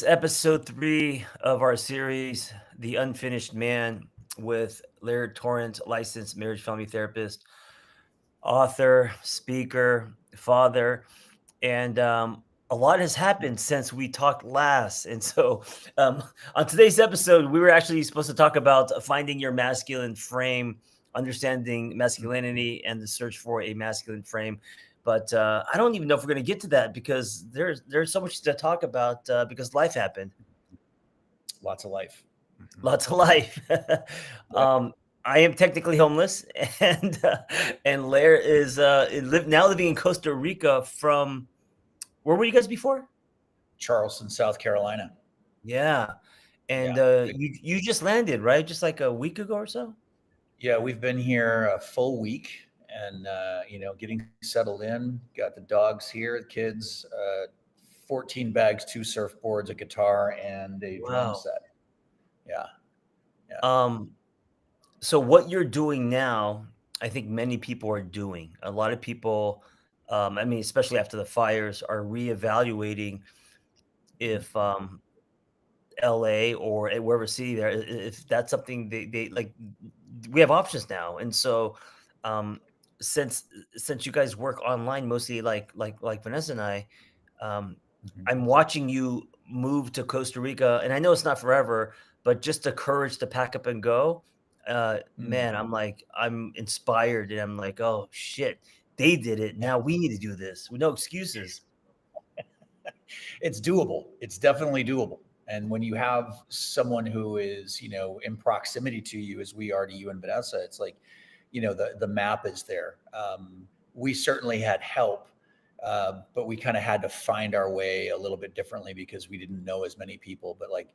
Episode 3 of our series, The Unfinished Man, with Lair Torrent, licensed marriage family therapist, author, speaker, father. And a lot has happened since we talked last. And so, um, on today's episode, we were actually supposed to talk about finding your masculine frame, understanding masculinity, and the search for a masculine frame. But I don't even know if we're going to get to that because there's so much to talk about because life happened. Lots of life. Lots of life. Yeah. um, I am technically homeless, and Lair is now living in Costa Rica. From where were you guys before? Charleston, South Carolina. Yeah, and Yeah. you just landed, right? Just like a week ago or so. Yeah, we've been here a full week and, getting settled in. Got the dogs here, the kids, 14 bags, two surfboards, a guitar, and a drum Wow. set. Yeah. Yeah. Um, so what you're doing now, I think many people are doing. A lot of people, I mean, especially after the fires, are reevaluating if LA or wherever city there, if that's something they like, we have options now. And so, um, since since you guys work online mostly, like Vanessa and I, um, Mhm. I'm watching you move to Costa Rica, and I know it's not forever, but just the courage to pack up and go, Mm. man, I'm inspired, and I'm like, oh shit, they did it. Now we need to do this with no excuses. It's doable. It's definitely doable. And when you have someone who is, in proximity to you, as we are to you and Vanessa, it's like, the map is there. We certainly had help, but we kind of had to find our way a little bit differently because we didn't know as many people. But like,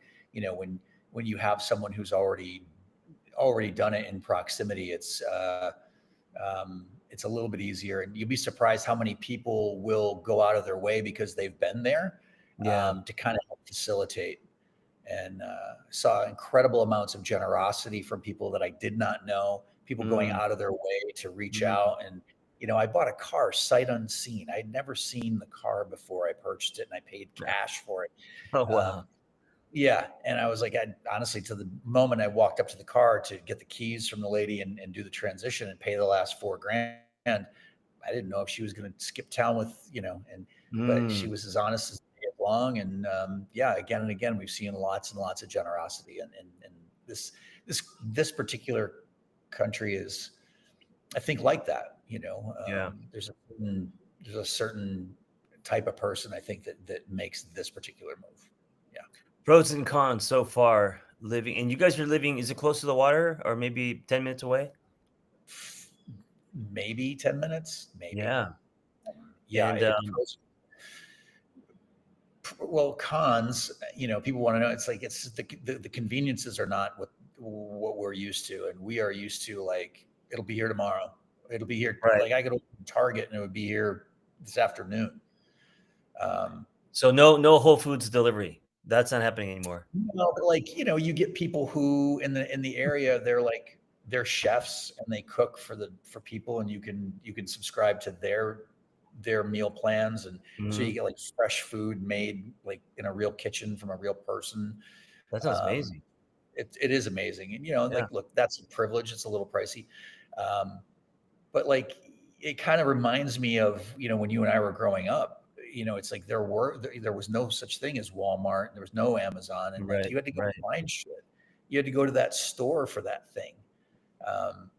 when you have someone who's already done it in proximity, it's a little bit easier, and you'd be surprised how many people will go out of their way because they've been there, Yeah. to kind of help facilitate. And saw incredible amounts of generosity from people that I did not know. People going Mm, out of their way to reach mm. out, and I bought a car sight unseen. I'd never seen the car before I purchased it, and I paid cash for it. Oh wow. Um, yeah, and I was like, I honestly, to the moment I walked up to the car to get the keys from the lady and do the transition and pay the last 4 grand, I didn't know if she was going to skip town but she was as Mm. honest as the day is long. And yeah, again and again, we've seen lots and lots of generosity, and this this particular country is, I think, like that. Yeah. There's a certain type of person, I think, that makes this particular move. Yeah. Pros and cons so far living, and you guys are living, is it close to the water or maybe 10 minutes away? Maybe 10 minutes, maybe. Yeah. Yeah, And well, cons, people want to know, it's like, it's the conveniences are not what we're used to. And we are used to, like, it'll be here tomorrow. It'll be here. right. Like, I could open Target and it would be here this afternoon. Um, So no Whole Foods delivery. That's not happening anymore. but like, you get people who in the area, they're chefs and they cook for people, and you can subscribe to their meal plans, and so you Mhm. get like fresh food made like in a real kitchen from a real person. That sounds Um, amazing. it is amazing, and Yeah. like, look, that's a privilege. It's a little pricey, um, but like, it kind of reminds me of, when you and I were growing up. It's like there was no such thing as Walmart. There was no Amazon, and like, Right, you had to go right. find shit. You had to go to that store for that thing. Um,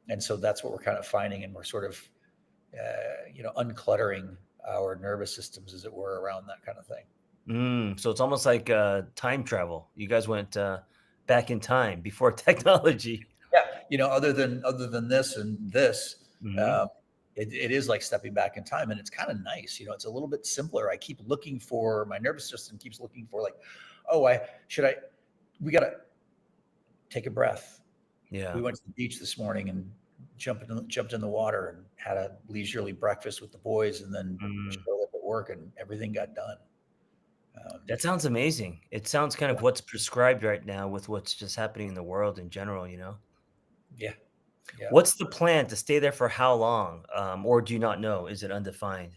and so that's what we're kind of finding, and we're sort of uncluttering our nervous systems, as it were, around that kind of thing. So it's almost like, time travel. You guys went, back in time before technology. Yeah, other than this and this, Mhm. um, it is like stepping back in time, and it's kind of nice. It's a little bit simpler. I keep looking for my nervous system keeps looking for, like, oh, I should I we gotta take a breath. We Yeah. went to the beach this morning and jumped in the water and had a leisurely breakfast with the boys, and then Mm. showed up at work and everything got done. That sounds amazing. It sounds kind Yeah, of what's prescribed right now with what's just happening in the world in general, you know? yeah, yeah. What's the plan to stay there for how long? Or do you not know? Is it undefined?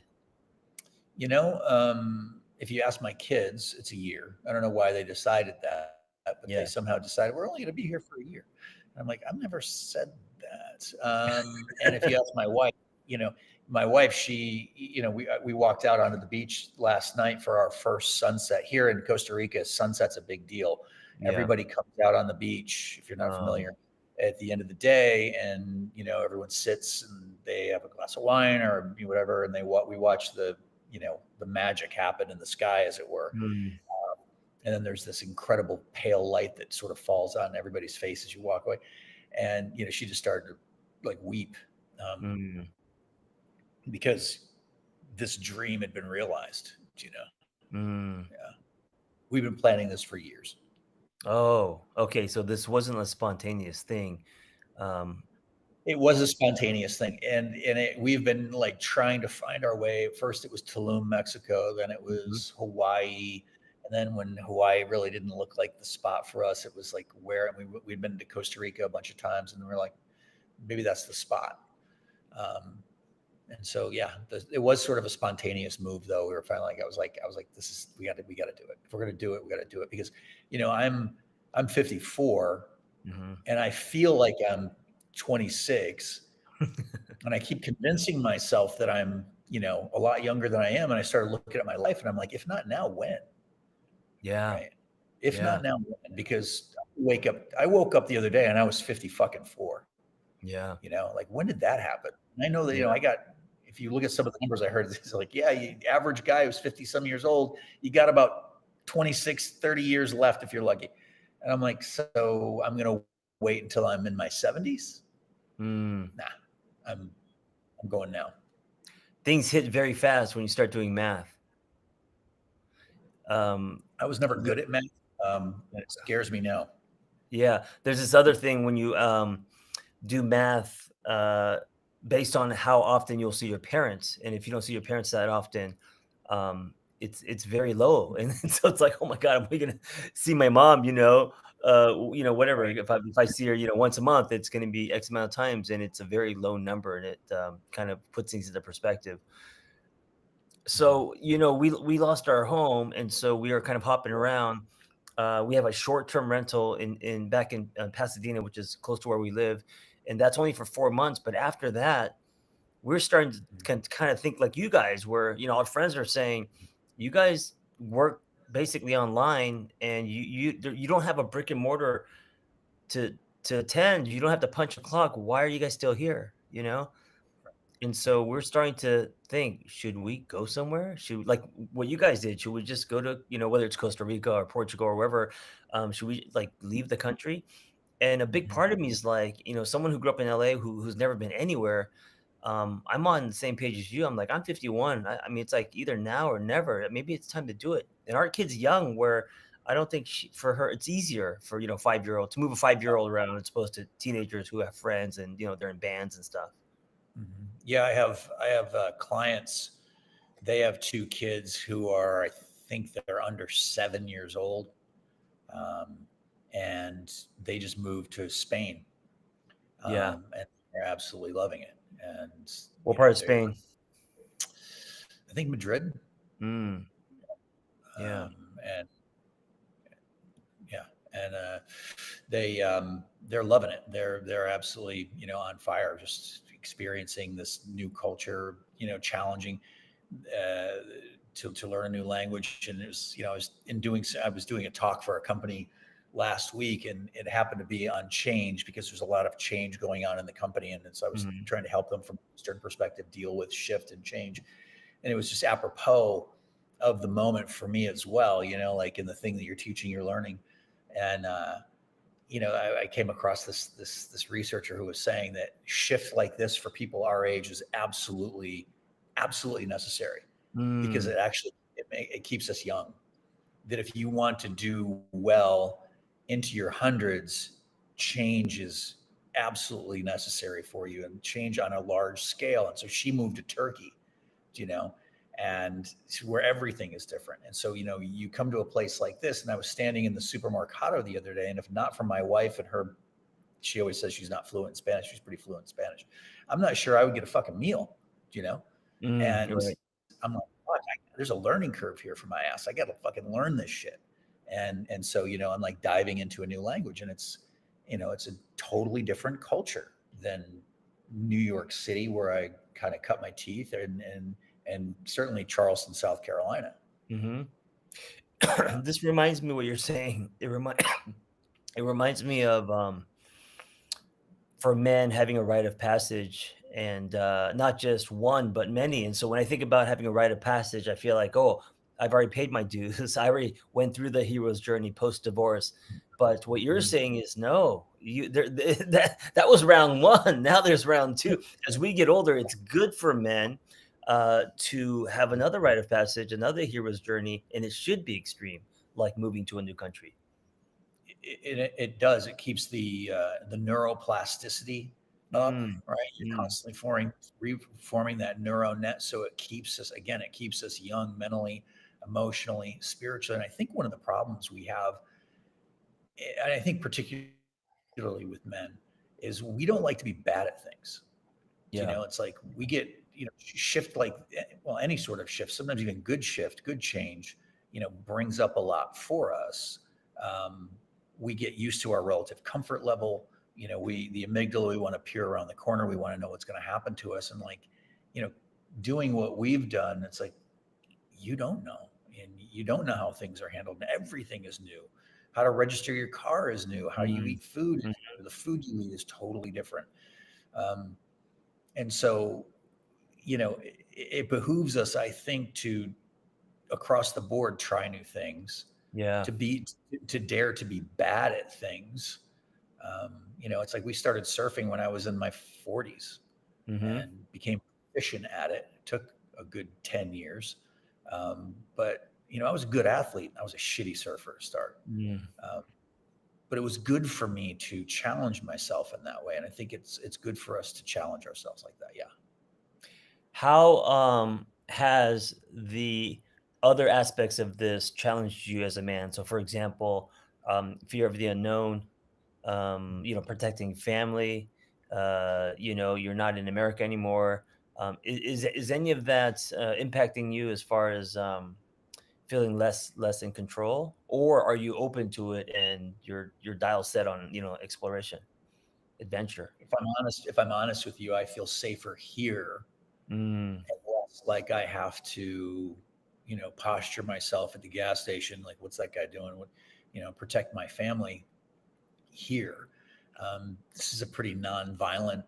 If you ask my kids, it's a year. I don't know why they decided that, but they somehow Yeah. decided we're only going to be here for a year. And I'm like, I've never said that. And if you ask my wife, you know, my wife, she, we walked out onto the beach last night for our first sunset here in Costa Rica. Sunset's a big deal. Yeah. Everybody comes out on the beach, if you're not Um, familiar, at the end of the day, and everyone sits and they have a glass of wine or whatever, and we watch the magic happen in the sky, as it were. mm, And then there's this incredible pale light that sort of falls on everybody's face as you walk away. And she just started to like weep, um, mm, because this dream had been realized. mm. Yeah, we've been planning this for years. Oh, okay. So this wasn't a spontaneous thing. Um, It was a spontaneous thing, and we've been like trying to find our way. First, it was Tulum, Mexico. Then it mhm. was Hawaii, and then when Hawaii really didn't look like the spot for us, it was like where we'd been to Costa Rica a bunch of times, and we're like, maybe that's the spot. Um, and so yeah, it was sort of a spontaneous move, though. We were finally I was like, this is we got to do it. If we're gonna do it, we got to do it because I'm 54 Mhm. and I feel like I'm 26, and I keep convincing myself that I'm, a lot younger than I am. And I started looking at my life, and I'm like, if not now, when? Yeah, Right? If yeah, not now, when? Because I woke up the other day and I was 50 fucking four. yeah, Like when did that happen? And I know that, yeah, I got. If you look at some of the numbers I heard, it's like, yeah, average guy who's 50 some years old, you got about 26, 30 years left if you're lucky. And I'm like, so I'm going to wait until I'm in my 70s? mm. Nah, I'm I'm going now. Things hit very fast when you start doing math. Um, I was never y good at math, and it scares me now. yeah, there's this other thing when you, do math, based on how often you'll see your parents, and if you don't see your parents that often, it's very low, and so it's like, "Oh my god, am I gonna see my mom," whatever, Right. if I see her, once a month, it's gonna be X amount of times, and it's a very low number, and it, kind of puts things into perspective. Mhm. So, we lost our home, and so we are kind of hopping Yeah. around. We have a short-term rental in back in, Pasadena, which is close to where we live, and that's only for 4 months, but after that, we're starting to Mhm. kind of think like you guys were, our friends are saying, "You guys work basically online, and you don't have a brick and mortar to attend. You don't have to punch a clock. Why are you guys still here?" And so we're starting to think, should we go somewhere? Should like what you guys did? Should we just go to, whether it's Costa Rica or Portugal or wherever? Should we like leave the country? And a big Mhm. part of me is like, someone who grew up in LA who's never been anywhere. I'm on the same page as you. I'm like, I'm 51. I mean, it's like either now or never. Maybe it's time to do it. And our kid's young, where I don't think for her it's easier for 5-year-old to move a 5-year-old around as opposed to teenagers who have friends and they're in bands and stuff. Yeah, I have clients. They have two kids who are, I think they're under 7 years old, um, and they just moved to Spain, Yeah. and they're absolutely loving it. And What part of they're, Spain? I think Madrid, Mm, yeah. and yeah, and they're loving it. They're absolutely on fire, just experiencing this new culture. Challenging, uh, to learn a new language. And it was I was doing a talk for a company last week, and it happened to be on change because there's a lot of change going on in the company, and so I was Mhm, trying to help them from an Eastern perspective deal with shift and change. And it was just apropos of the moment for me as well, like in the thing that you're teaching, you're learning. And I came across this researcher who was saying that shift like this for people our age is absolutely necessary, because mm, it keeps us young. That if you want to do well into your hundreds, change is absolutely necessary for you, and change on a large scale. And so she moved to Turkey, you know, and where everything is different. And so, you come to a place like this, and I was standing in the supermercado the other day, and if not for my wife and her, she always says she's not fluent in Spanish. She's pretty fluent in Spanish. I'm not sure I would get a fucking meal, you know? And right. I'm like, fuck, there's a learning curve here for my ass. I got to fucking learn this shit. And so, I'm like diving into a new language, and it's a totally different culture than New York City, where I kind of cut my teeth, and certainly Charleston, South Carolina. Hmm. Yeah. This reminds me what you're saying. It reminds me of for men having a rite of passage, and not just one but many. And so when I think about having a rite of passage, I feel like, oh, I've already paid my dues. I already went through the hero's journey post divorce. But what you're Mhm. saying is no, that was round one. Now there's round two. As we get older, it's good for men to have another rite of passage, another hero's journey, and it should be extreme, like moving to a new country. It does. It keeps the neuroplasticity up, Mm, right? You're mm, constantly reforming that neural net, so it keeps us, again. It keeps us young mentally, emotionally, spiritually. And I think one of the problems we have, and I think particularly with men, is we don't like to be bad at things. yeah, It's like we get, shift, like, well, any sort of shift, sometimes even good shift, good change, brings up a lot for us. Um, we get used to our relative comfort level. The amygdala, we want to peer around the corner. We want to know what's going to happen to us. And like, you know, doing what we've done, it's like, you don't know. And you don't know how things are handled. And everything is new. How to register your car is new. How you mm, eat food is mm, new. The food you eat is totally different. Um, and so, it behooves us, I think, to across the board try new things, yeah. to dare to be bad at things. It's like we started surfing when I was in my 40s Mhm. and became proficient at it. It took a good 10 years. But I was a good athlete. I was a shitty surfer to start. Mm. Um, but it was good for me to challenge myself in that way. And I think it's good for us to challenge ourselves like that. Yeah. How, has the other aspects of this challenged you as a man? So, for example, fear of the unknown, protecting family, you're not in America anymore. Is any of that, impacting you as far as, feeling less in control? Or are you open to it and your dial set on, exploration, adventure? If I'm honest with you, I feel safer here, Mm, and less like I have to, posture myself at the gas station. Like, what's that guy doing? Protect my family here. This is a pretty non-violent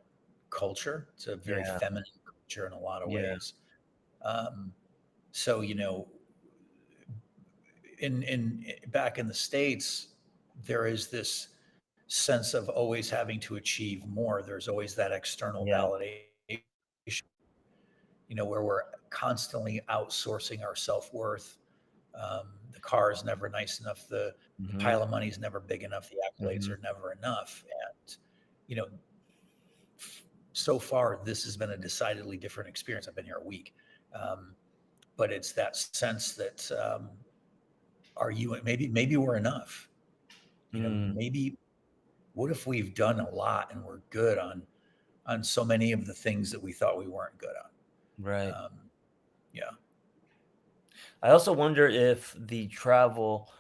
culture. It's a very yeah, feminine culture in a lot of yeah, ways. Um, so, in back in the States, there is this sense of always having to achieve more. There's always that external yeah. validation, where we're constantly outsourcing our self-worth. The car is never nice enough. The Mhm, pile of money is never big enough. The accolades mhm. are never enough. And, you know, so far, this has been a decidedly different experience. I've been here a week. Um, but it's that sense that, are you, maybe we're enough, Mm, maybe, what if we've done a lot and we're good on so many of the things that we thought we weren't good right. on. Yeah. I also wonder if the travel,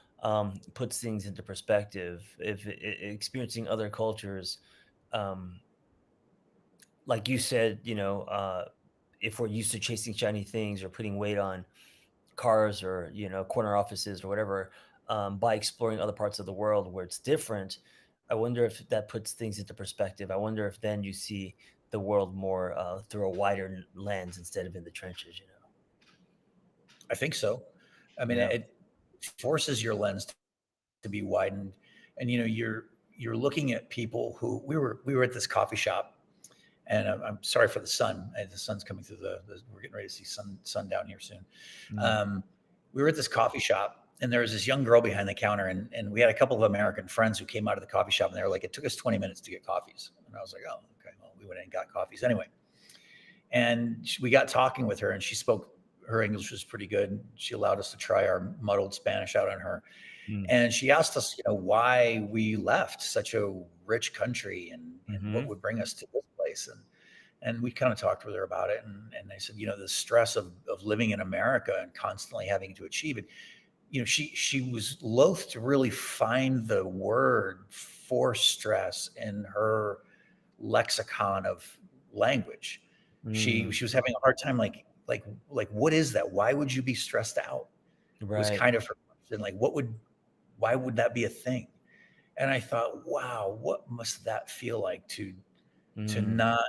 puts things into perspective, if experiencing other cultures, um, like you said, if we're used to chasing shiny things or putting weight on cars or, corner offices or whatever, by exploring other parts of the world where it's different, I wonder if that puts things into perspective. I wonder if then you see the world more through a wider lens instead of in the trenches. I think so. I mean, Yeah. it forces your lens to be widened, and you're looking at people who we were at this coffee shop, and I'm sorry for the sun. The sun's coming through we're getting ready to see sun down here soon. Mm, Um, we were at this coffee shop, and there was this young girl behind the counter, and we had a couple of American friends who came out of the coffee shop, and they were like, it took us 20 minutes to get coffees, and I was like, oh, okay, well, we went in and got coffees anyway. And we got talking with her, and her English was pretty good. She allowed us to try our muddled Spanish out on her. mm, And she asked us, why we left such a rich country, and what mhm, would bring us to this place. And we kind of talked with her about it, and I said, the stress of living in America and constantly having to achieve it. She was loath to really find the word for stress in her lexicon of language. Mm, She was having a hard time, like what is that? Why would you be stressed out? Was right. kind of her question. Like, why would that be a thing? And I thought, wow, what must that feel like to Mm, not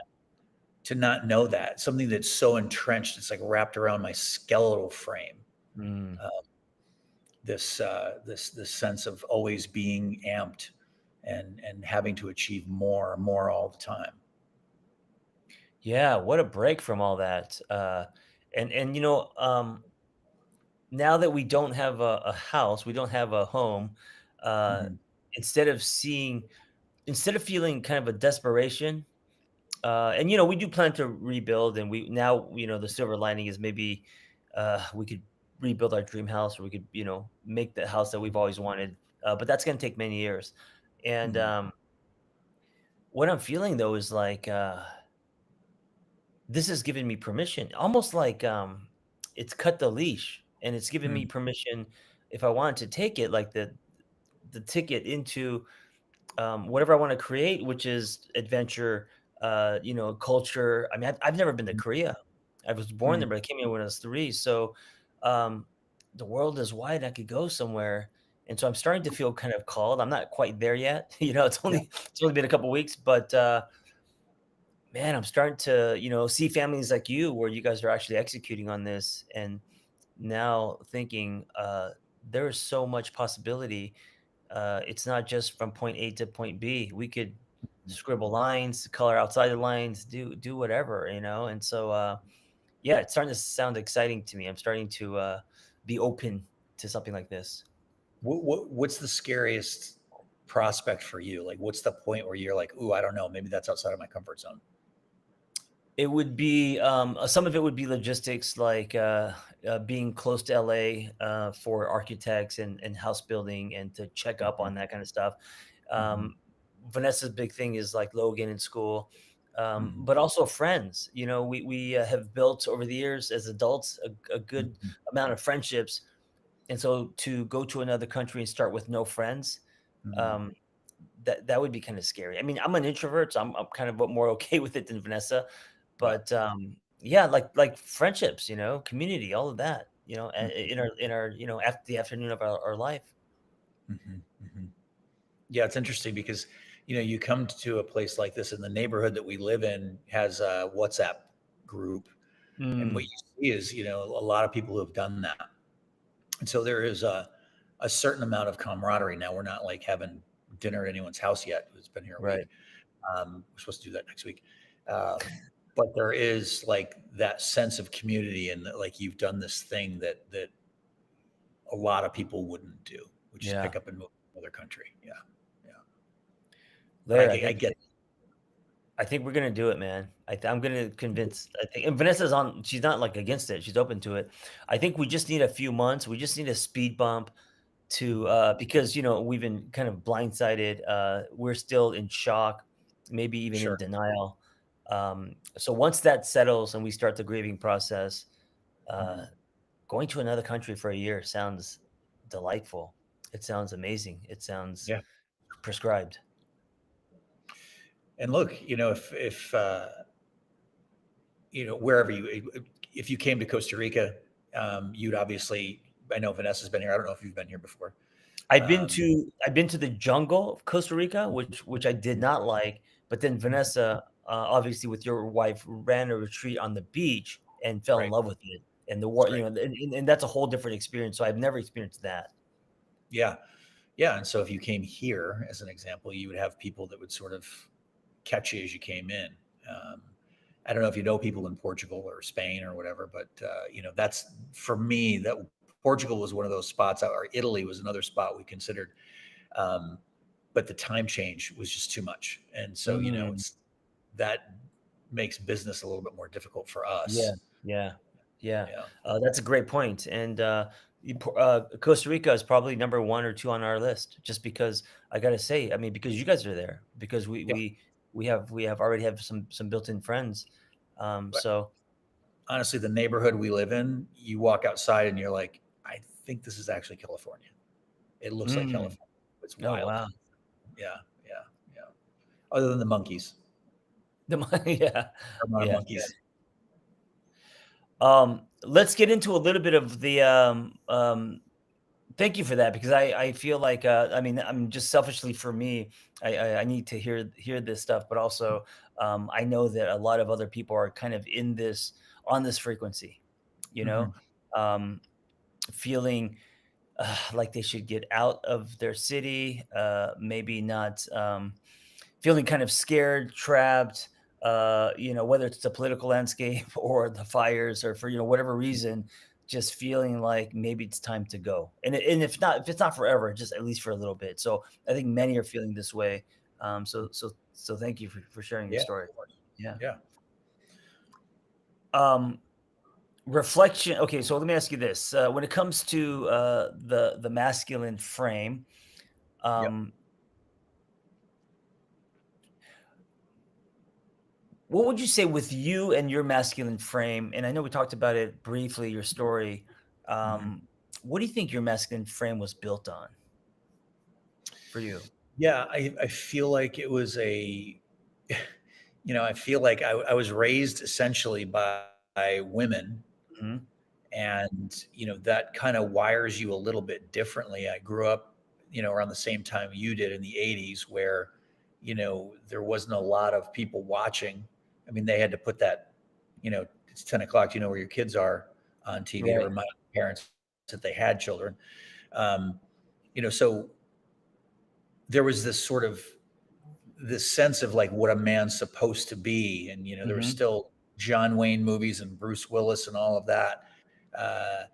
to not know that, something that's so entrenched, it's like wrapped around my skeletal frame. mm. Uh, this sense of always being amped and having to achieve more and more all the time. Yeah, what a break from all that. And now that we don't have a house, we don't have a home, uh, Mhm, instead of seeing instead of feeling kind of a desperation, and we do plan to rebuild, and we now, the silver lining is maybe we could rebuild our dream house, or we could, make the house that we've always wanted. But that's going to take many years. And mhm, what I'm feeling though is like, this has given me permission, almost like, it's cut the leash, and it's given me mhm, permission if I wanted to take it, like the ticket into, whatever I want to create, which is adventure, culture. I mean, I've never been to Korea. I was born there, mhm. but I came here when I was 3. So, um, the world is wide. I could go somewhere, and so I'm starting to feel kind of called. I'm not quite there yet. Yeah. It's only been a couple weeks, but man, I'm starting to see families like you, where you guys are actually executing on this, and now thinking, there is so much possibility. It's not just from point A to point B. We could scribble lines, color outside the lines, do whatever, and so, yeah, it's starting to sound exciting to me. I'm starting to, be open to something like this. What's the scariest prospect for you? Like, what's the point where you're like, "Ooh, I don't know, maybe that's outside of my comfort zone." It would be, some of it would be logistics, like, being close to LA, for architects and house building, and to check up Mhm, on that kind of stuff. mhm, Um, Vanessa's big thing is like Logan in school, mhm, but also friends. We have built over the years as adults a good mhm, amount of friendships, and so to go to another country and start with no friends, mhm. um, that would be kind of scary. I mean, I'm an introvert, so I'm kind of more okay with it than Vanessa, Yeah. but, yeah, like friendships, community, all of that, Mhm, in our, after the afternoon of our life. mhm, mhm. Yeah, it's interesting because, you come to a place like this, and the neighborhood that we live in has a WhatsApp group, and what Mm, you see is, a lot of people who have done that. And so there is a certain amount of camaraderie. Now, we're not like having dinner at anyone's house yet. It's been here a right. week. We're supposed to do that next week. But there is like that sense of community, and that, like, you've done this thing that a lot of people wouldn't do, which is Yeah. pick up and move to another country. Yeah, yeah. But Lair, I get. I think we're gonna do it, man. I'm gonna convince. I think, and Vanessa's on. She's not like against it. She's open to it. I think we just need a few months. We just need a speed bump to, Mhm. because we've been kind of blindsided. We're still in shock, maybe even in Sure. denial. So once that settles and we start the grieving process, uh, Mhm. going to another country for a year sounds delightful. It sounds amazing. It sounds Yeah. prescribed. And look, if wherever if you came to Costa Rica, you'd obviously. I know Vanessa's been here. I don't know if you've been here before. Um, I've been to the jungle of Costa Rica, which I did not like, but then Vanessa, obviously with your wife, ran a retreat on the beach and fell in right. love with it, and the That's war, right. and that's a whole different experience. So I've never experienced that. Yeah. Yeah. And so if you came here, as an example, you would have people that would sort of catch you as you came in. Um, I don't know if you know people in Portugal or Spain or whatever, but that's for me. That Portugal was one of those spots, or Italy was another spot we considered. Um, but the time change was just too much, and so Mm, that makes business a little bit more difficult for yeah, us. yeah, yeah. Yeah, That's a great point, and Costa Rica is probably number 1 or 2 on our list, just because I gotta say, I mean, because you guys are there, because we yeah, we we have already have some built-in friends. But So honestly, the neighborhood we live in, you walk outside and you're like, I think this is actually California. It looks like mm, California. It's oh wild. wow. Yeah, yeah, yeah. Other than the monkeys, Yeah. amount of Yeah. monkeys. Let's get into a little bit of the thank you for that because I feel like I mean I'm just selfishly for me I need to hear this stuff, but also I know that a lot of other people are kind of in this on this frequency, you know, Hmm. um, feeling like they should get out of their city, maybe not. Feeling kind of scared, trapped, you know, whether it's the political landscape or the fires or for, you know, whatever reason, just feeling like maybe it's time to go. And if it's not forever, just at least for a little bit. So I think many are feeling this way. So thank you for sharing your Yeah, story. of course. Yeah. Yeah, Um, reflection. Okay, so let me ask you this. When it comes to the masculine frame, yep. um, what would you say with you and your masculine frame? And I know we talked about it briefly, your story. Hmm. Um, what do you think your masculine frame was built on for you? Yeah, I feel like it was I feel like I was raised essentially by women, Mhm. and that kind of wires you a little bit differently. I grew up around the same time you did in the 80s, where there wasn't a lot of people watching. I mean, they had to put that, it's 10 o'clock, you know where your kids are, on TV to Right. remind parents that they had children. um, so there was this sense of like what a man's supposed to be, and there was Mhm. still John Wayne movies and Bruce Willis and all of that. uh,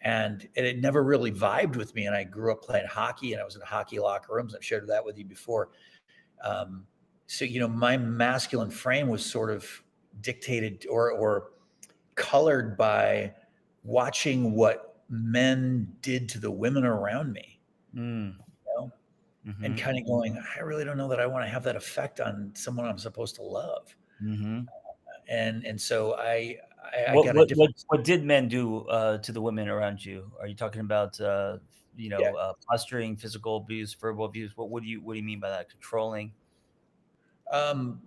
and it never really vibed with me. And I grew up playing hockey, and I was in hockey locker rooms. I've shared that with you before. Um, so my masculine frame was sort of dictated or colored by watching what men did to the women around me. Mm. You know? And Mhm. kind of going, I really don't know that I want to have that effect on someone I'm supposed to love. Mhm. And so I What got a what what different. what did men do to the women around you? Are you talking about Yeah. posturing, physical abuse, verbal abuse? What do you mean by that? Controlling? Um,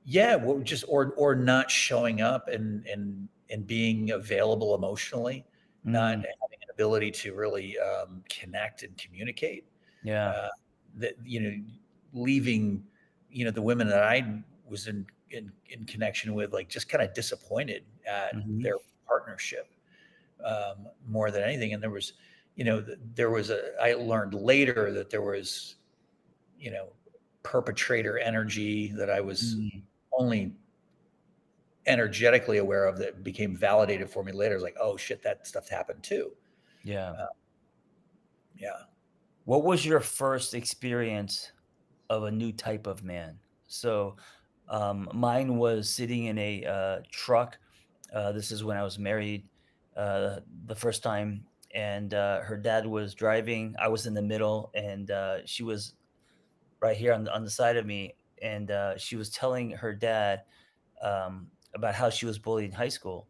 yeah, well, just or not showing up and being available emotionally, not Mm. having an ability to really connect and communicate. Yeah. Uh, that leaving the women that I was in connection with, like, just kind of disappointed at Mhm. their partnership, more than anything. And there was, there was I learned later that there was, you know, perpetrator energy that I was Mm. only energetically aware of, that became validated for me later. It's like, oh shit, that stuff happened too. Yeah. Uh, yeah. What was your first experience of a new type of man? So, mine was sitting in a truck. This is when I was married the first time, and her dad was driving. I was in the middle, and she was right here on the side of me. And she was telling her dad about how she was bullied in high school,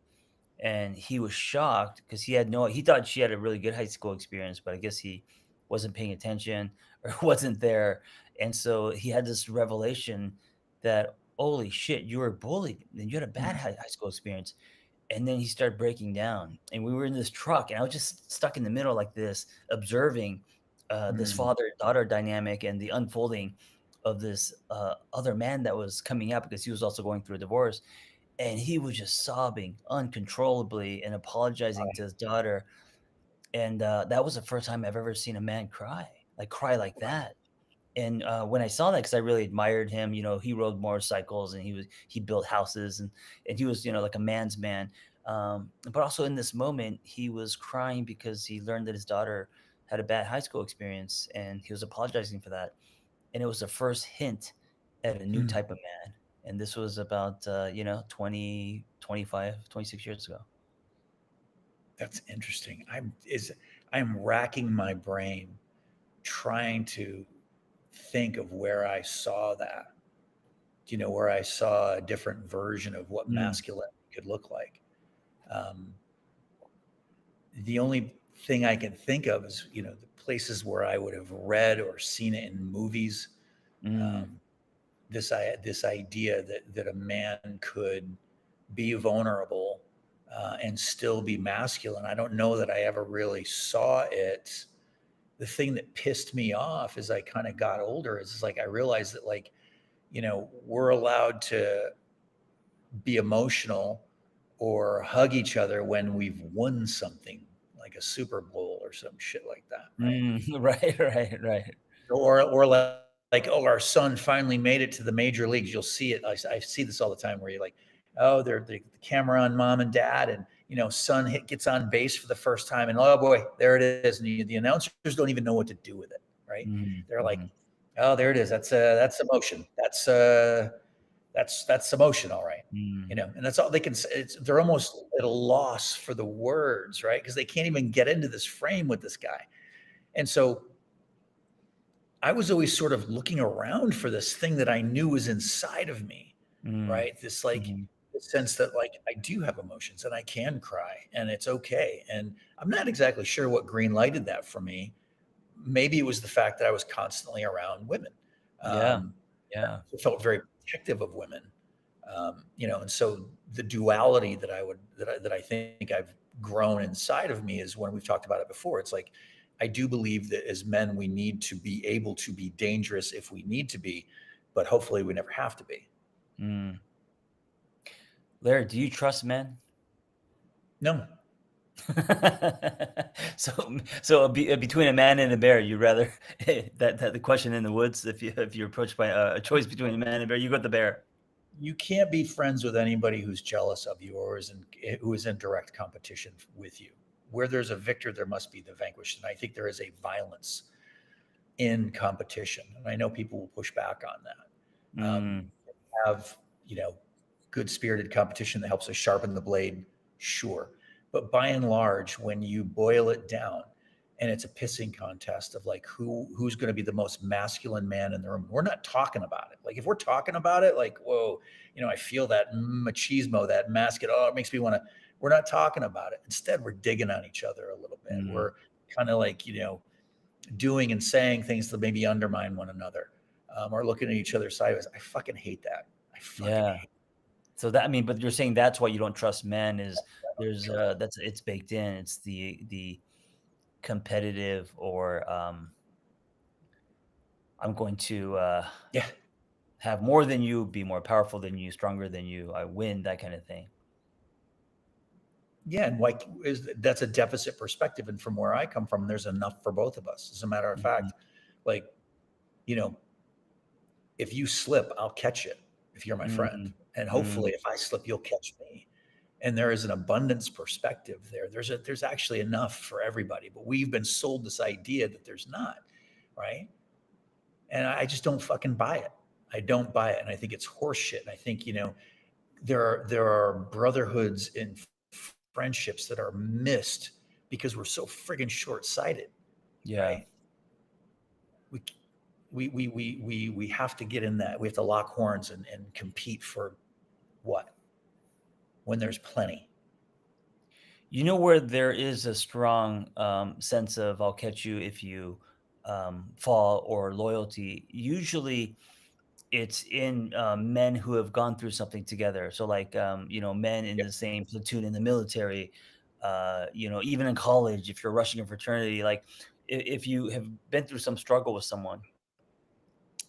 and he was shocked because he thought she had a really good high school experience, but I guess he wasn't paying attention or wasn't there, and so he had this revelation that, "Holy shit, you were bullied, and you had a bad Mm, high school experience." And then he started breaking down, and we were in this truck, and I was just stuck in the middle like this, observing, this mm, father-daughter dynamic and the unfolding of this, other man that was coming out because he was also going through a divorce, and he was just sobbing uncontrollably and apologizing to his daughter, and, that was the first time I've ever seen a man cry like that, and, when I saw that, because I really admired him, you know, he rode motorcycles and he built houses and he was, you know, like a man's man, but also in this moment, he was crying because he learned that his daughter had a bad high school experience, and he was apologizing for that, and it was the first hint at a new mm. type of man, and this was about, 20, 25, 26 years ago. That's interesting. I'm racking my brain trying to think of where I saw that. where I saw a different version of what Mm, masculinity could look like. Um, the only thing I can think of is, the places where I would have read or seen it in movies. mm, Um, this idea that a man could be vulnerable and still be masculine. I don't know that I ever really saw it. The thing that pissed me off as I kind of got older is like I realized that, like, we're allowed to be emotional or hug each other when we've won something like a Super Bowl or some shit like that, right? mm. Right, right, right. Or like, oh, our son finally made it to the major leagues. You'll see it. I see this all the time where you're like, oh, they're the camera on mom and dad, and son gets on base for the first time, and oh boy, there it is, and the announcers don't even know what to do with it, right? Mhm, They're like, mhm, oh, there it is. That's emotion. That's emotion, all right. mm. And that's all they can say. They're almost at a loss for the words, right? Because they can't even get into this frame with this guy. And so I was always sort of looking around for this thing that I knew was inside of me, Mm, right? This like mhm. the sense that like I do have emotions and I can cry and it's okay. And I'm not exactly sure what green lighted that for me. Maybe it was the fact that I was constantly around women. Yeah, Um, yeah. I felt very protective of women, and so the duality that I think I've grown inside of me is when we've talked about it before. It's like I do believe that as men we need to be able to be dangerous if we need to be, but hopefully we never have to be. Mm. Larry, do you trust men? No, So between a man and a bear, you'd rather that the question in the woods, if you're approached by a choice between a man and a bear, you got the bear. you can't be friends with anybody who's jealous of you or who is in direct competition with you. Where there's a victor, there must be the vanquished, and I think there is a violence in competition. And I know people will push back on that. Mm, Have, you know, good spirited competition that helps us sharpen the blade, sure. But by and large, when you boil it down, and it's a pissing contest of like who's going to be the most masculine man in the room. We're not talking about it. Like if we're talking about it, like whoa, I feel that machismo, that masculine. Oh, it makes me want to. We're not talking about it. Instead, we're digging on each other a little bit. mm, We're kind of like doing and saying things that maybe undermine one another, or looking at each other sideways. I fucking hate that. I fucking yeah. hate So that I mean, but you're saying that's why you don't trust men is there's trust. that's it's baked in. It's the competitive or I'm going to Yeah, have more than you, be more powerful than you, stronger than you. I win that kind of thing. yeah, and like that's a deficit perspective. And from where I come from, there's enough for both of us. As a matter of Mhm, fact, like you know, if you slip, I'll catch it. If you're my friend, mm, and mm, hopefully, if I slip, you'll catch me. And there is an abundance perspective there. There's actually enough for everybody, but we've been sold this idea that there's not, right? And I just don't fucking buy it. I don't buy it, and I think it's horseshit. And I think there are brotherhoods and friendships that are missed because we're so friggin' short sighted, yeah. right? We we have to get in that. We have to lock horns and compete for what when there's plenty. You know where there is a strong sense of I'll catch you if you fall or loyalty. Usually it's in men who have gone through something together. So, like, men in Yep. the same platoon in the military, even in college, if you're rushing a fraternity, like, if you have been through some struggle with someone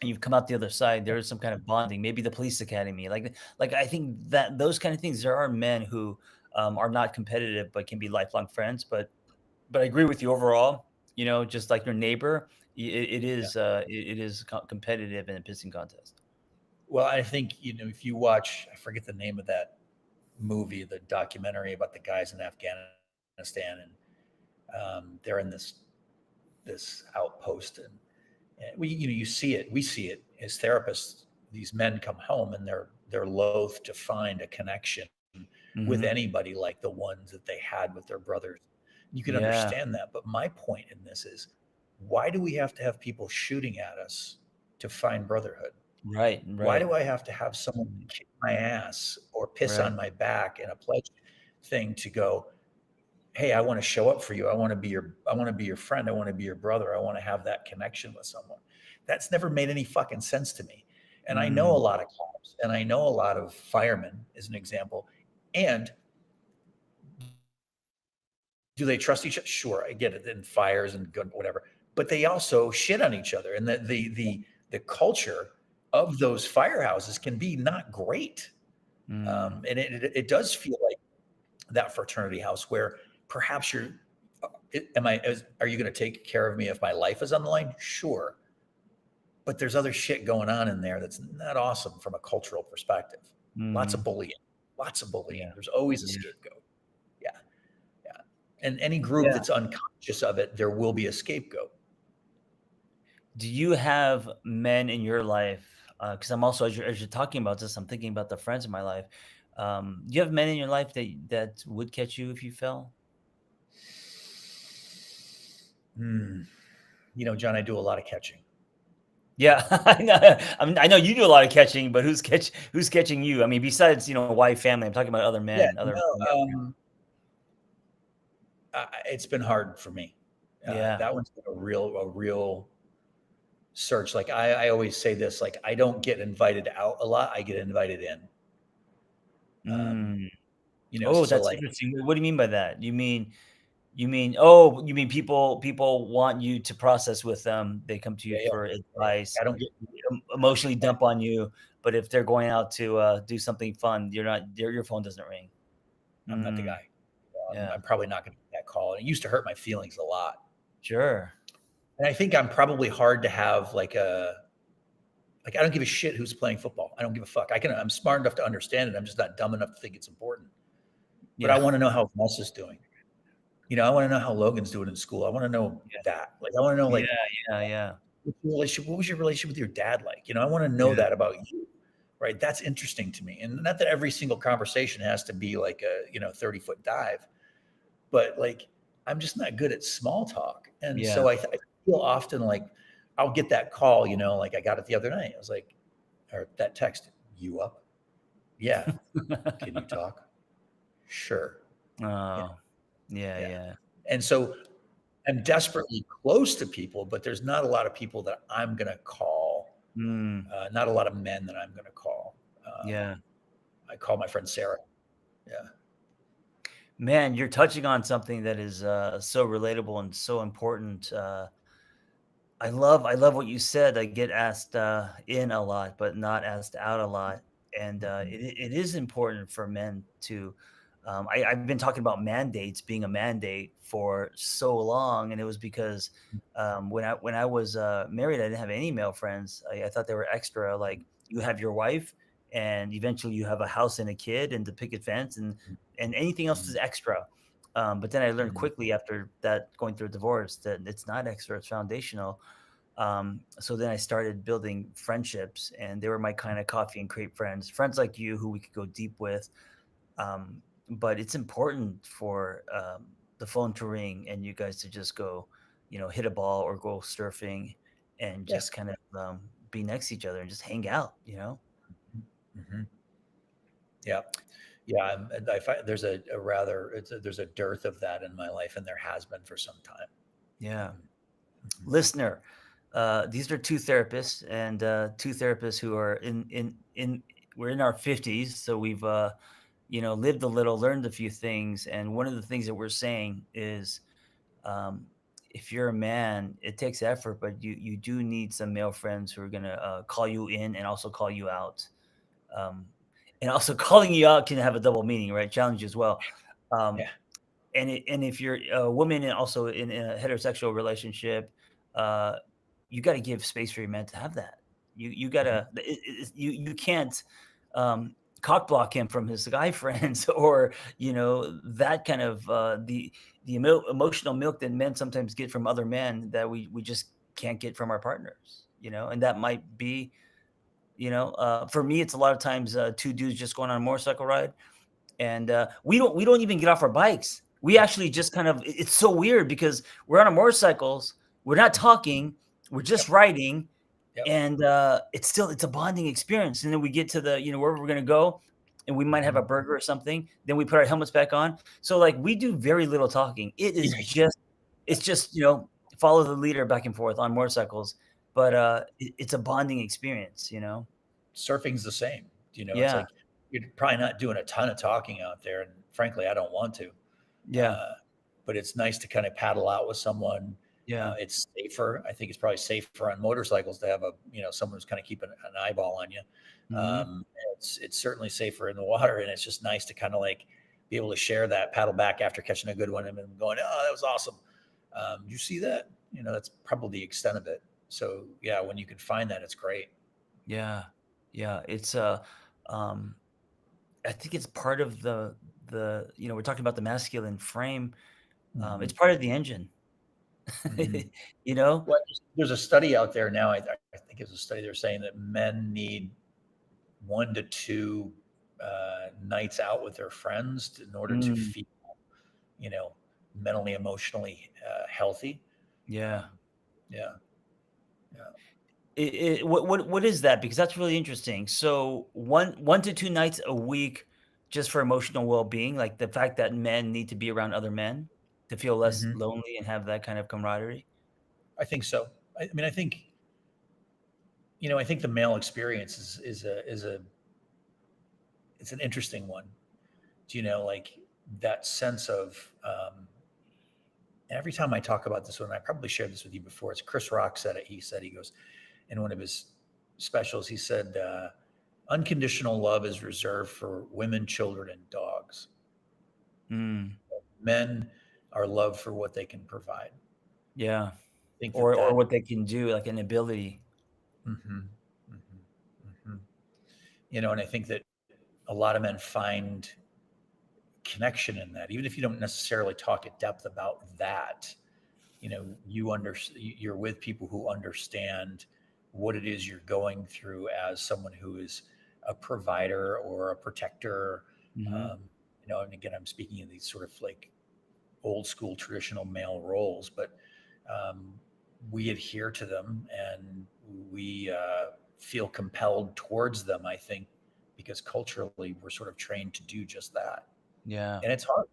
and you've come out the other side, there is some kind of bonding. Maybe the police academy, like I think that those kind of things. There are men who are not competitive but can be lifelong friends. But I agree with you overall. Just like your neighbor, it Yeah. is it is competitive in a pissing contest. Well, I think if you watch, I forget the name of that movie, the documentary about the guys in Afghanistan, and they're in this outpost, and you see it. We see it as therapists. These men come home and they're loath to find a connection with Mhm. anybody like the ones that they had with their brothers. You can Yeah. understand that, but my point in this is, why do we have to have people shooting at us to find brotherhood? Right, Why right, do I have to have someone kick my ass or piss right. on my back in a pledge thing to go, hey, I want to show up for you. I want to be your friend. I want to be your brother. I want to have that connection with someone. That's never made any fucking sense to me. And I know a Mm, lot of cops and I know a lot of firemen, as an example. And do they trust each other? Sure, I get it in fires and good, whatever. But they also shit on each other. And the culture of those firehouses can be not great. mm, And it does feel like that fraternity house where perhaps are you going to take care of me if my life is on the line? Sure. But there's other shit going on in there that's not awesome from a cultural perspective. Lots of mm, bullying, lots of bullying. yeah, There's always a yeah, scapegoat. Yeah. Yeah. And any group yeah. that's unconscious of it, there will be a scapegoat. Do you have men in your life? Because I'm also, as you're talking about this, I'm thinking about the friends in my life. Do you have men in your life that would catch you if you fell? Hmm. John, I do a lot of catching. Yeah, I know you do a lot of catching, but who's catching you? I mean, besides wife, family. I'm talking about other Yeah. men, other No. male. It's been hard for me. Yeah. That one's been a real search. Like I always say this, like I don't get invited out a lot. I get invited in. Um, Mm. Oh, so that's like, interesting. What do you mean by that? You mean people want you to process with them. They come to you yeah, yeah, for yeah. advice, I don't get, I don't get emotionally that. dump on you, but if they're going out to, do something fun, you're not your phone doesn't ring. I'm not the Mm, guy. yeah, I'm probably not going to get that call. And it used to hurt my feelings a lot. sure. And I think I'm probably hard to have like I don't give a shit who's playing football. I don't give a fuck. I'm smart enough to understand it. I'm just not dumb enough to think it's important. But I Yeah, want to know how Voss is doing. I want to know how Logan's doing in school. I want to know that. Like I want to know yeah, like yeah, yeah, what was your relationship with your dad like? I want to know yeah, that about you. Right. That's interesting to me. And not that every single conversation has to be like a, 30-foot dive, but like I'm just not good at small talk. And yeah, so I feel often like I'll get that call, like I got it the other night. I was like, or that text, you up? Yeah. Can you talk? Sure. Yeah. Oh, yeah, Yeah. yeah. And so I'm desperately close to people, but there's not a lot of people that I'm going to call. Mm, Not a lot of men that I'm going to call. yeah. I call my friend Sarah. Yeah. Man, you're touching on something that is, so relatable and so important. I love what you said. I get asked, in a lot, but not asked out a lot, and, Mhm. it is important for men to, I've been talking about mandates being a mandate for so long, and it was because, when I was, married, I didn't have any male friends. I thought they were extra, like, you have your wife, and eventually you have a house and a kid and the picket fence, and anything else is Mhm. extra. But then I learned Mhm. quickly after that, going through a divorce, that it's not extra, it's foundational. So then I started building friendships, and they were my kind of coffee and crepe friends, friends like you who we could go deep with. But it's important for, the phone to ring and you guys to just go, hit a ball or go surfing and Yeah. just kind of, be next to each other and just hang out. Mhm. Yeah. Yeah. I find there's a rather, there's a dearth of that in my life, and there has been for some time. Yeah. Mhm. Listener, these are two therapists, and, two therapists who are in we're in our 50s, so we've, lived a little, learned a few things, and one of the things that we're saying is, um, if you're a man, it takes effort, but you do need some male friends who are gonna, call you in and also call you out. Um, and also calling you out can have a double meaning, right? Challenge as well. Um, Yeah. and if you're a woman and also in a heterosexual relationship, uh, you got to give space for your man to have that. You Mhm. gotta you can't, um, cock block him from his guy friends, or that kind of, the emotional milk that men sometimes get from other men that we just can't get from our partners. And that might be, for me, it's a lot of times, two dudes just going on a motorcycle ride, and, we don't even get off our bikes. We actually just kind of, it's so weird because we're on our motorcycles, we're not Mhm. talking, we're just riding, Yep. and, it's a bonding experience, and then we get to the wherever we're gonna go, and we might have a Mhm. burger or something, then we put our helmets back on. So, like, we do very little talking. It is Yeah. just it's just, follow the leader back and forth on motorcycles, but, it's a bonding experience, you know? Surfing's the same. It's Yeah, like you're probably not doing a ton of talking out there, and frankly, I don't want to. yeah, Uh, but it's nice to kind of paddle out with someone. yeah, It's safer. I think it's probably safer on motorcycles to have someone who's kind of keeping an eyeball on you. mhm, It's certainly safer in the water, and it's just nice to kind of like be able to share that paddle back after catching a good one and then going, oh, that was awesome. You see that? That's probably the extent of it. So yeah, when you can find that, it's great. yeah, yeah, um I think it's part of we're talking about the masculine frame, it's Mhm. part of the engine, Mhm. you know? Well, there's a study out there now. I think it's a study they're saying that men need 1 to 2 nights out with their friends in order to Mm, feel, you know, mentally, emotionally healthy. yeah. Um, yeah, yeah. What is that? Because that's really interesting. So, 1 to 2 nights a week just for emotional well-being, like, the fact that men need to be around other men to feel less Hmm. lonely and have that kind of camaraderie? I think so. I mean, I think the male experience is it's an interesting one. Like that sense of every time I talk about this one, I probably shared this with you before. It's Chris Rock said it. He goes in one of his specials. He said, "Unconditional love is reserved for women, children, and dogs. Mm, Men are loved for what they can provide." I yeah. think Or that. what they can do, like an ability. Mhm, mhm, mhm. And I think that a lot of men find connection in that, even if you don't necessarily talk at depth about that. You're with people who understand what it is you're going through as someone who is a provider or a protector. Mhm. um, and again, I'm speaking of these sort of like old school traditional male roles, but um, we adhere to them, and we feel compelled towards them, I think, because culturally we're sort of trained to do just that, Yeah. and it's hard.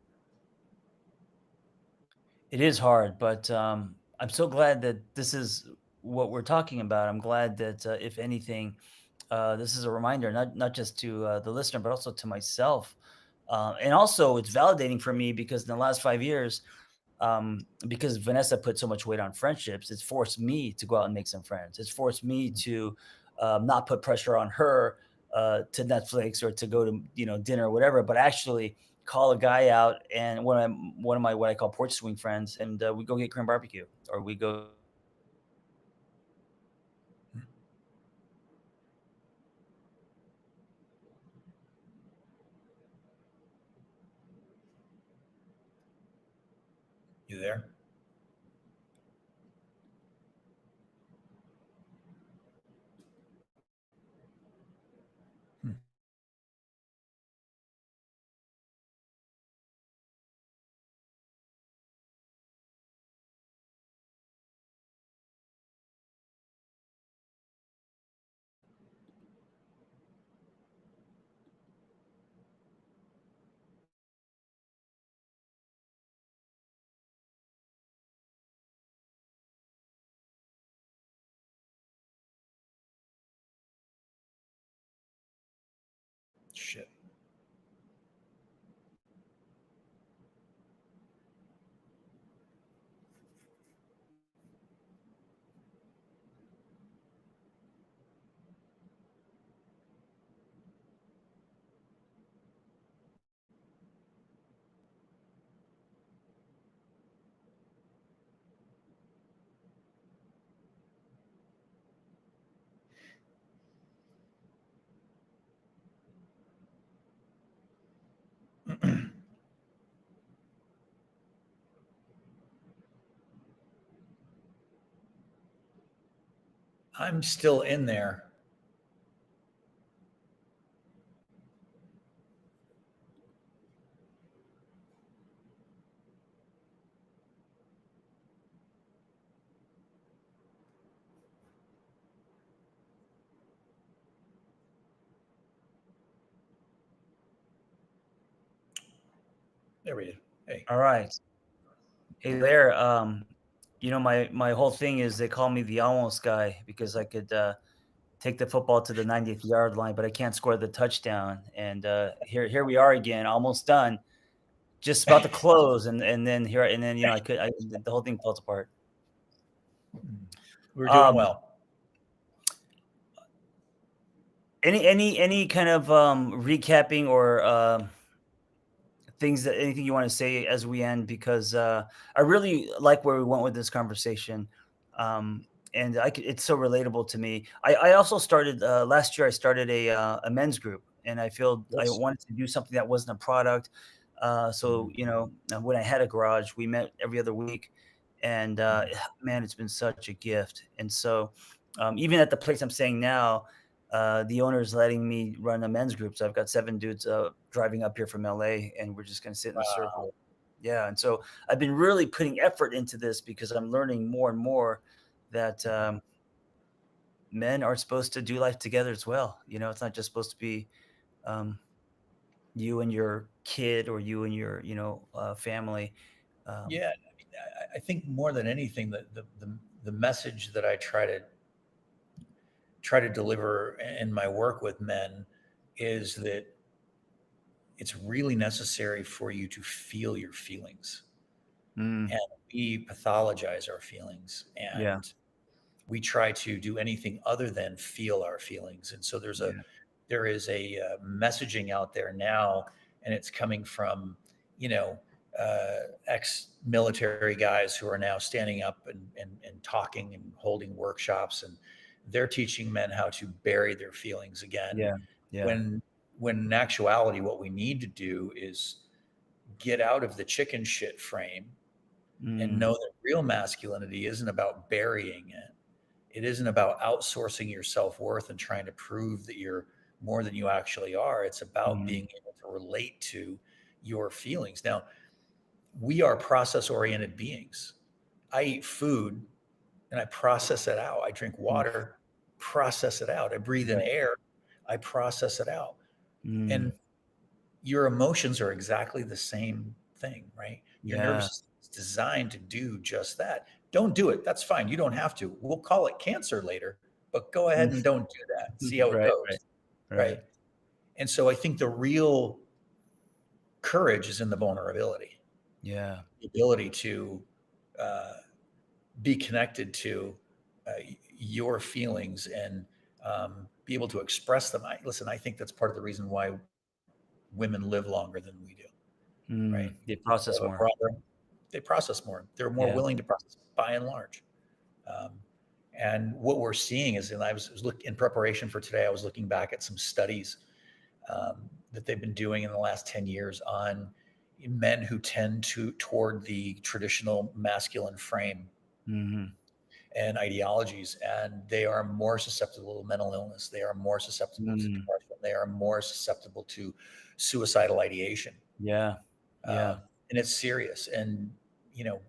It is hard, but, I'm so glad that this is what we're talking about. I'm glad that, if anything, this is a reminder, not just to, the listener, but also to myself. And also it's validating for me because in the last 5 years, because Vanessa put so much weight on friendships, it's forced me to go out and make some friends. It's forced me to, not put pressure on her, to Netflix or to go to, dinner or whatever, but actually call a guy out and one of my what I call porch swing friends, and, we go get Korean barbecue, or we go. You there? Hmm. Shit. I'm still in there. There we go. Hey. All right. Hey there. My whole thing is they call me the almost guy because I could take the football to the 90th yard line, but I can't score the touchdown. And here we are again, almost done, just about to close, and then the whole thing falls apart. We're doing Um, well. any kind of recapping or anything you want to say as we end, because I really like where we went with this conversation. um and it's so relatable to me. I also started last year. I started a men's group, and I feel I Yes. wanted to do something that wasn't a product. So when I had a garage, we met every other week, and man, it's been such a gift. And so even at the place I'm staying now, the owner is letting me run a men's group. So I've got 7 dudes driving up here from LA, and we're just going to sit in a circle. Yeah. And so I've been really putting effort into this because I'm learning more and more that men are supposed to do life together as well. It's not just supposed to be um, you and your kid, or you and your, family. Um, Yeah, I mean, I think more than anything, the message that I try to deliver in my work with men is that it's really necessary for you to feel your feelings, mm, and we pathologize our feelings, yeah. and we try to do anything other than feel our feelings. And so Yeah. there is a messaging out there now, and it's coming from, you know, ex-military guys who are now standing up and talking and holding workshops, and they're teaching men how to bury their feelings again. Yeah. Yeah. When when in actuality, what we need to do is get out of the chicken shit frame and Mm, know that real masculinity isn't about burying it. It isn't about outsourcing your self-worth and trying to prove that you're more than you actually are. It's about mm, being able to relate to your feelings. Now, we are process-oriented beings. I eat food and I process it out. I drink mm, water, process it out. I breathe in right. air, I process it out. And Mm, your emotions are exactly the same thing, right? Your nervous yeah. system is designed to do just that. Don't do it. That's fine. You don't have to. We'll call it cancer later, but go ahead and don't do that. See how it Right. goes, Right. Right. right? And so I think the real courage is in the vulnerability, Yeah. the ability to uh, be connected to uh, your feelings and be able to express them. Listen, I think that's part of the reason why women live longer than we do, right? They process more. They process more. They're more Yeah. willing to process by and large. Um, and what we're seeing is, and was look in preparation for today, I was looking back at some studies that they've been doing in the last 10 years on men who tend to toward the traditional masculine frame Mhm. and ideologies, and they are more susceptible to mental illness. They are more susceptible to Mm. depression. They are more susceptible to suicidal ideation. Yeah. Um, Yeah. and it's serious. And, you know,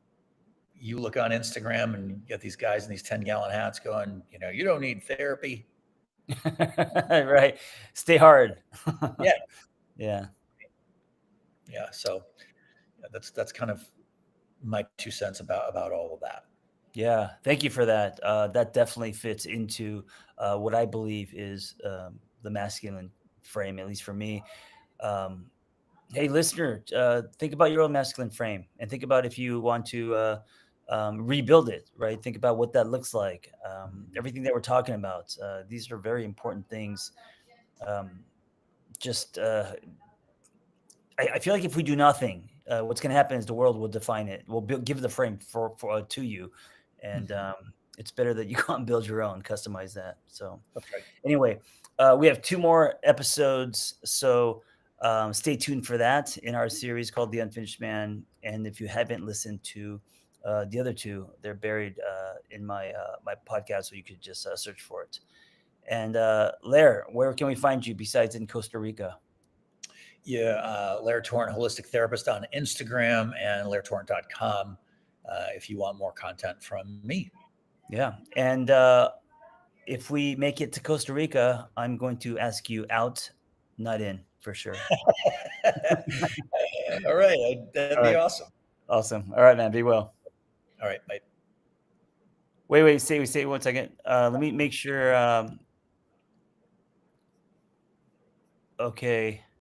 you look on Instagram and you get these guys in these 10-gallon hats going, you don't need therapy. Right. Stay hard. Yeah. Yeah. Yeah. So yeah, that's kind of my 2 cents about all of that. Yeah. Thank you for that. That definitely fits into what I believe is the masculine frame, at least for me. Um, Hey, listener, think about your own masculine frame, and think about if you want to rebuild it, right? Think about what that looks like. Everything that we're talking about, these are very important things. Um, just, I feel like if we do nothing, what's going to happen is the world will define it. We'll give the frame to you, and Mhm. it's better that you go and build your own, customize that. So, That's right. anyway, we have 2 more episodes, so stay tuned for that in our series called The Unfinished Man. And if you haven't listened to the other two, they're buried in my podcast, so you could just search for it. And Lair, where can we find you besides in Costa Rica? Yeah. Lair Torrent, holistic therapist on Instagram, and lairtorrent.com if you want more content from me. Yeah, and if we make it to Costa Rica, I'm going to ask you out, not in, for sure. All right. That'd All be right. awesome. Awesome. All right, man. Be well. All right. Bye. Wait, say 1 second. Let me make sure. Okay.